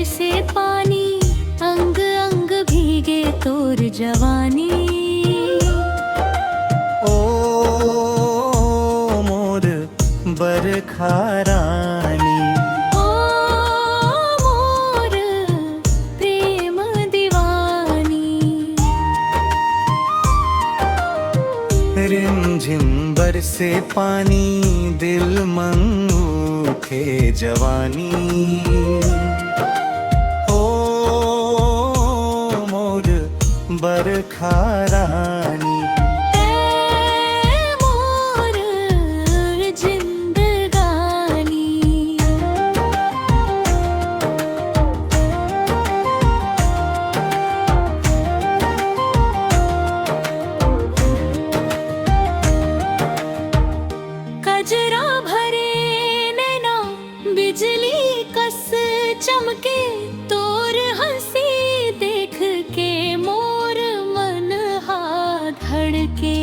बरसे पानी, अंग अंग भीगे तोर जवानी। ओ मोर बरखा रानी, ओ मोर प्रेम दीवानी। रिमझिम बरसे पानी, दिल मन उठे जवानी। ओ मोर बरखा रानी, ऐ मोर जिंदगानी। कजरा भरे नैना, बिजली कस चमके तोर हंसी देख के मोर मन हा धड़के।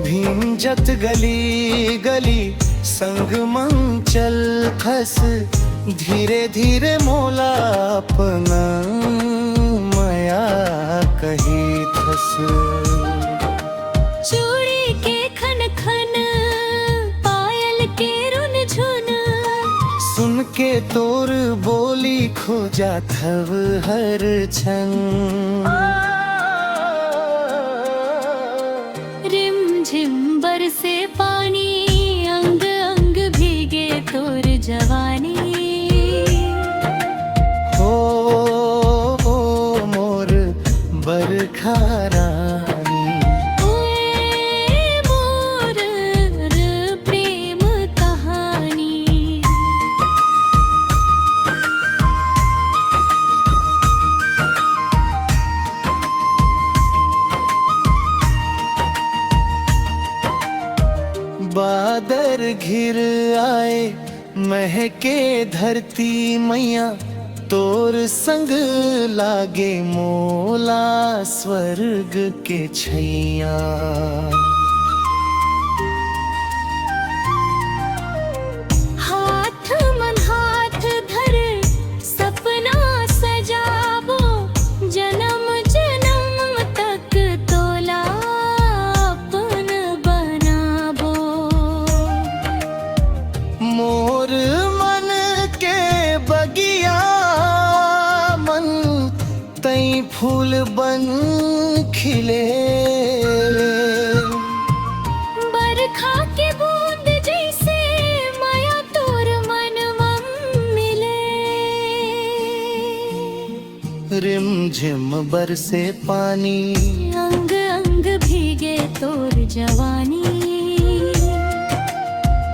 भींजत गली गली संग मंचल खस, धीरे धीरे मोला अपना माया कही थस। चूड़ी के खन खन, पायल के रुन झुन, सुन के तोर बोली खो जात हव हर क्षण। रिमझिम बरसे पानी, अंग अंग भीगे तोर जवानी। ओ मोर बरखा रानी, ओए मोर प्रेम कहानी। बादर घिर आए महके धरती मैया, तोर संग लागे मोला स्वर्ग के छैया। हाथ मन हाथ धर सपना सजाबो, जन्म जन्म तक तोला अपन बनाबो। मोर मन के बगिया, मन तई फूल बन खिले। बरखा के बूंद जैसे माया तोर मन मम मिले। रिमझिम बरसे पानी, अंग अंग भीगे तोर जवानी।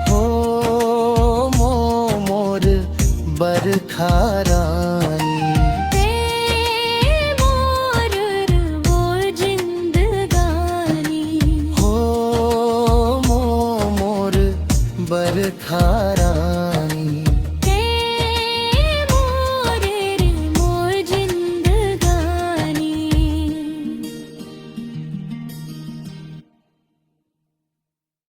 हो मोर बरखा रानी, ऐ मोर वो जिंदगानी। हो मोर बरखा रानी।